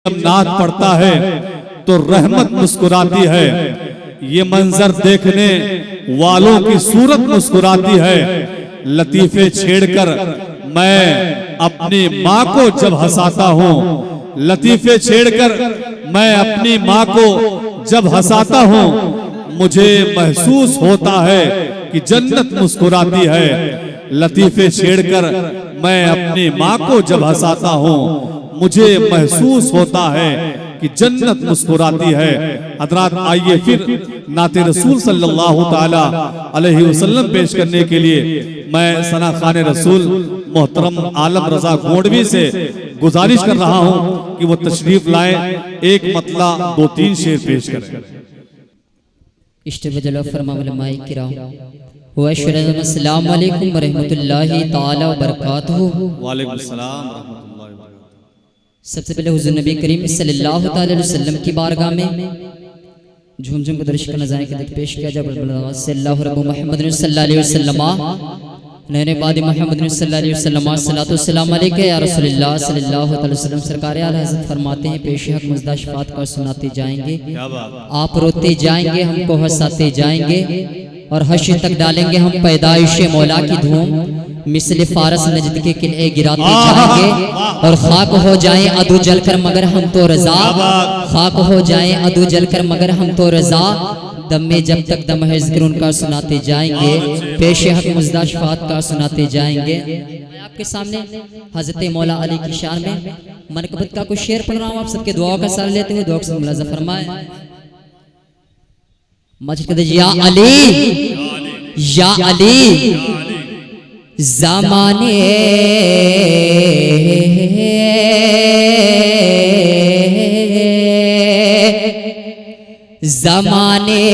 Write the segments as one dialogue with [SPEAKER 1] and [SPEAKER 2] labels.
[SPEAKER 1] जब नात पड़ता है तो रहमत मुस्कुराती है। ये मंजर देखने वालों की सूरत मुस्कुराती है। लतीफे छेड़कर मैं अपनी माँ को जब हंसाता हूँ, लतीफे छेड़कर मैं अपनी माँ को जब हंसाता हूँ, मुझे महसूस होता है कि जन्नत मुस्कुराती है। लतीफे छेड़कर मैं अपनी माँ को जब हंसाता हूँ, मुझे महसूस होता है कि जन्नत मुस्कुराती है। हज़रात आइए फिर नाते रसूल सल्लल्लाहु ताला अलैहि वसल्लम पेश करने के लिए मैं सना खान रसूल मोहतरम आलम रजा गोंडवी से गुजारिश कर रहा हूं कि वो तशरीफ लाएं, एक मतला दो तीन शेर पेश करें।
[SPEAKER 2] इश्तिबजल फरमावलमाई किराम व अस्सलामु अलैकुम व रहमतुल्लाहि ताला व बरकातहू।
[SPEAKER 1] वालेकुम अस्सलाम व रहमतुल्लाहि व बरकातहू।
[SPEAKER 2] सबसे पहले हुज़ूर नबी करीम सल्लल्लाहु अलैहि वसल्लम की बारगाह में झूम झूम कर दर्श का नज़ारे के पेश किया जाए। सल्लल्लाहु रब्बु मुहम्मद सल्लल्लाहु अलैहि वसल्लम नैने बाद मोहम्मद सल्लल्लाहु अलैहि वसल्लम सल्लल्लाहु सलाम अलैका या रसूलुल्लाह सल्लल्लाहु अलैहि वसल्लम। सरकार आला हज़रत फरमाते हैं, पेश हक मुज़दा शफ़ात का सुनाते जाएंगे, आप रोते जाएंगे, हमको हंसाते जाएंगे और हश्र तक डालेंगे हम पैदाइश मौला की धूम। मिसले फारस नजद के किले गिराते जाएंगे और खाक हो जाएं अदू जलकर मगर हम तो रजा, खाक हो जाएं अदू जलकर मगर हम तो रजा। दम में जब तक दम है ज़िक्र उनका सुनाते जाएंगे, पेश हक मुज़दा शफ़ात का सुनाते जाएंगे। मैं आपके सामने हज़रत मौला अली की शान में मनक़बत का कुछ शेर पढ़ रहा हूँ, आप सबके दुआ का साथ लेते हुए दुआ से मुलाज़ा फरमाएं। मस्जिद या अली या अली ज़माने ज़माने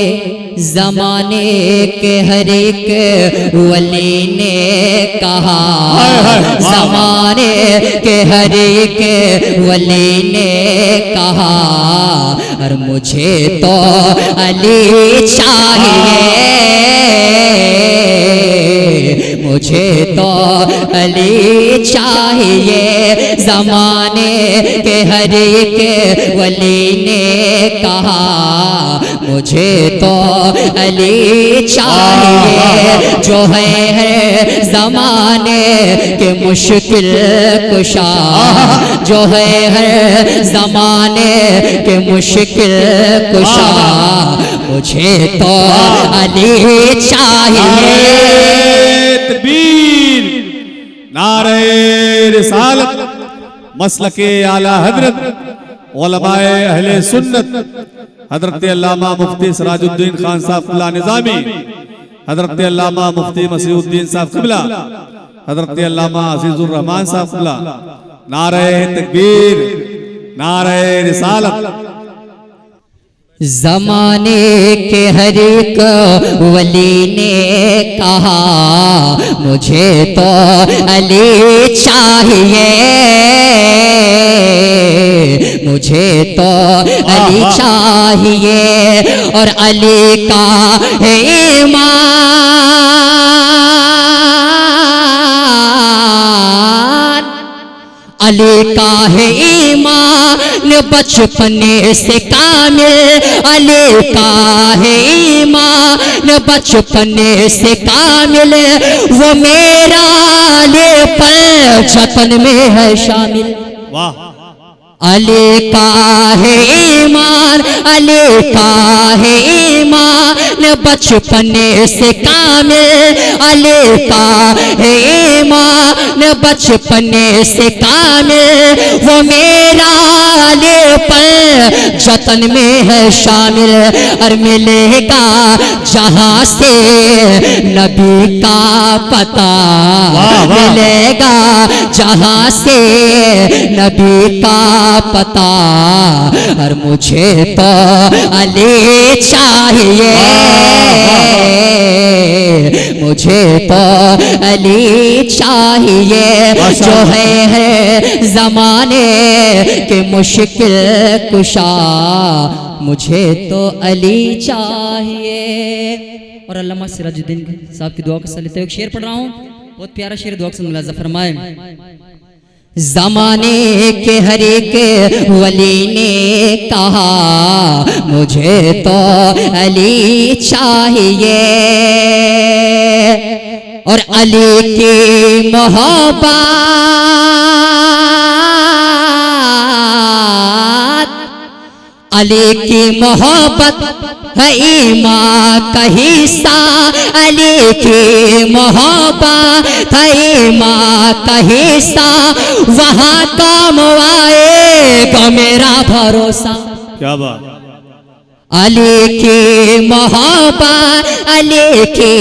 [SPEAKER 2] ज़माने के हर एक वली ने कहा, ज़माने के हर एक वली ने कहा, और मुझे तो अली चाहिए, मुझे तो अली चाहिए। ज़माने के हर एक वली ने कहा, मुझे तो अली चाहिए। जो है ज़माने के मुश्किल कुशा, जो है ज़माने के मुश्किल कुशा, मुझे तो अली चाहिए।
[SPEAKER 1] तकबीर, नारे रिसालत, मसलके आला हजरत उलमाए अहले सुन्नत, हजरत अल्लामा मुफ्ती सिराजुद्दीन खान साहब क़िबला निज़ामी, हजरत अल्लामा मुफ्ती मसीहुद्दीन साहब क़िबला, हजरत अल्लामा अज़ीज़ुर रहमान साहब क़िबला। नारे तकबीर, नारे रिसालत।
[SPEAKER 2] ज़माने के हर एक वली ने कहा, मुझे तो अली चाहिए, मुझे तो अली चाहिए। और अली का है ईमान, अली का है ईमान बचपने से कामिल, अली का है ईमान बचपने से कामिल, वो मेरा अली पर जतन में है शामिल।
[SPEAKER 1] वाह।
[SPEAKER 2] अली का है ईमान, अली का है ईमान बचपने से कामिल, अली का है ईमान बचपने से कामिल, वो मेरा अली पर जतन में है शामिल। और मिलेगा जहाँ से नबी का पता, मिलेगा जहाँ से नबी का पता, और मुझे तो अली चाहिए, मुझे तो अली चाहिए। जो है ज़माने के मुश्किल कुशा, मुझे तो अली चाहिए। और अल्लामा सिराजुद्दीन साहब की दुआ का साथ लेते हुए एक शेर पढ़ रहा हूँ, बहुत प्यारा शेर, दुआ से मुलाज़ा फरमाएं। जमाने के हर एक वली ने कहा मुझे तो अली चाहिए, और अली की मोहब्बत, अली की मोहब्बत है ईमान का हिस्सा, अली की मोहब्बत है ईमान का हिस्सा, वहाँ काम आएगा मेरा भरोसा।
[SPEAKER 1] क्या बात।
[SPEAKER 2] अली की मोहब्बत, अली की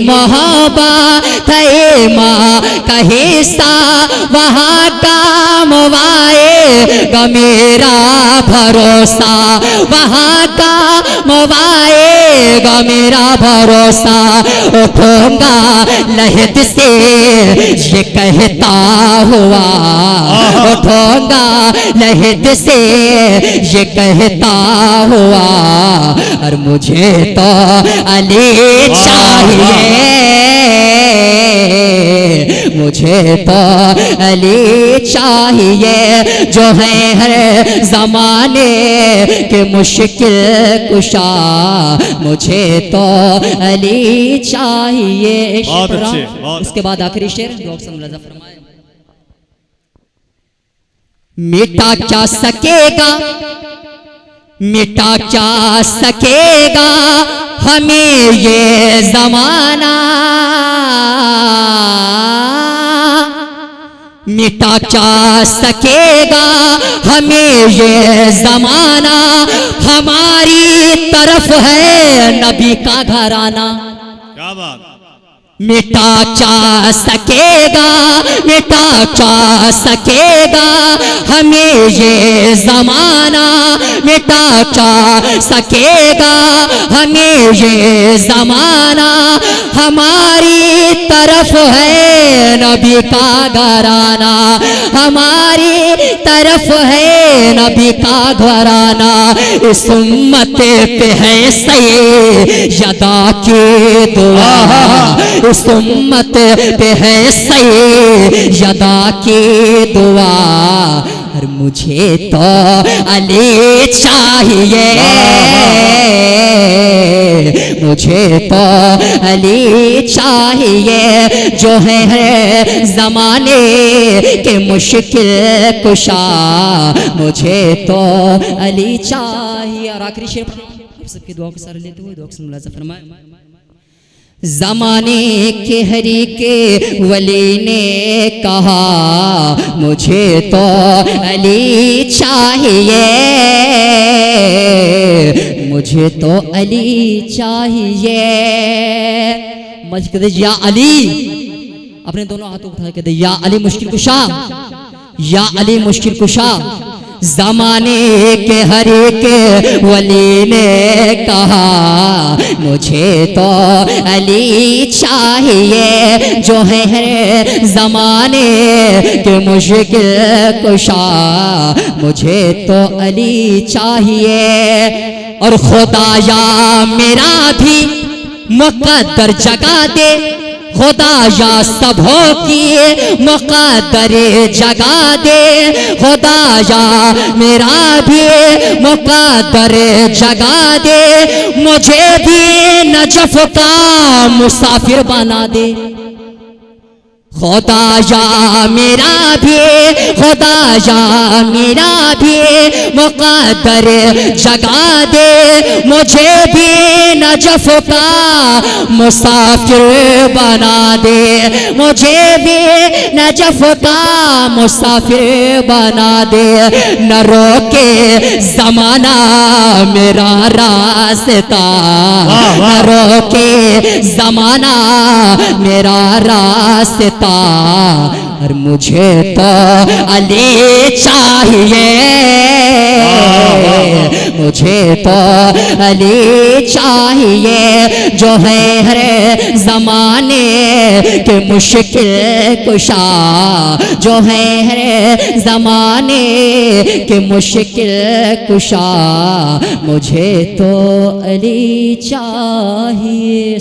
[SPEAKER 2] मोहब्बत है ईमान का हिस्सा, वहाँ काम आएगा मेरा भरोसा, वहाँ काम आएगा मेरा भरोसा। उठूंगा लहद से ये कहता हुआ, उठूंगा लहद से ये कहता हुआ, और मुझे तो अली चाहिए, मुझे तो अली चाहिए, जो है हर जमाने के मुश्किल कुशा, मुझे तो अली चाहिए।
[SPEAKER 1] बहुत अच्छे।
[SPEAKER 2] उसके बाद आखिरी शेर फरमाए, मिटा क्या सकेगा, मिटा क्या सकेगा हमें ये जमाना, मिटा क्या सकेगा हमें ये जमाना, हमारी तरफ है नबी का घराना।
[SPEAKER 1] क्या बात।
[SPEAKER 2] मिटा क्या सकेगा, मिटा क्या सकेगा हमें ये जमाना, मिटा क्या सकेगा हमें ये जमाना, हमारी तरफ है नबी का घराना, हमारी तरफ है नबी का घराना। इस उम्मत पे है सैयदा की दुआ, इस उम्मत पे है सैयदा की दुआ, और मुझे तो अली चाहिए, मुझे तो अली चाहिए, जो है जमाने के मुश्किल कुशा, मुझे तो अली चाहिए। और आखिरी शेर सबकी दुआ के सारे लेते हुए दुआ से मुलाजा फरमाए, जमाने के हरी के वली ने कहा मुझे तो अली चाहिए, मुझे तो अली चाहिए। मज कहते या अली, अपने दोनों हाथों उठा कहते या अली मुश्किल कुशा, या अली मुश्किल कुशा। जमाने के हर एक वली ने कहा मुझे तो अली चाहिए, जो है जमाने के मुश्किल कुशा, मुझे तो अली चाहिए। और खुदाया मेरा भी मुकद्दर जगा दे, खुदाया सबों की मुकद्दर जगा दे, खुदाया मेरा भी मुकद्दर जगा दे, मुझे भी नजफ का मुसाफिर बना दे। खुदाया मेरा भी, खुदाया मेरा भी मुकद्दर जगा दे, मुझे भी नजफ का मुसाफिर बना दे, मुझे भी नजफ का मुसाफिर बना दे। न रोके जमाना मेरा रास्ता, न रोके जमाना मेरा रास्ता, और मुझे तो अली चाहिए, मुझे तो अली चाहिए, जो है हर जमाने के मुश्किल कुशा, जो है हर जमाने के मुश्किल कुशा, मुझे तो अली चाहिए।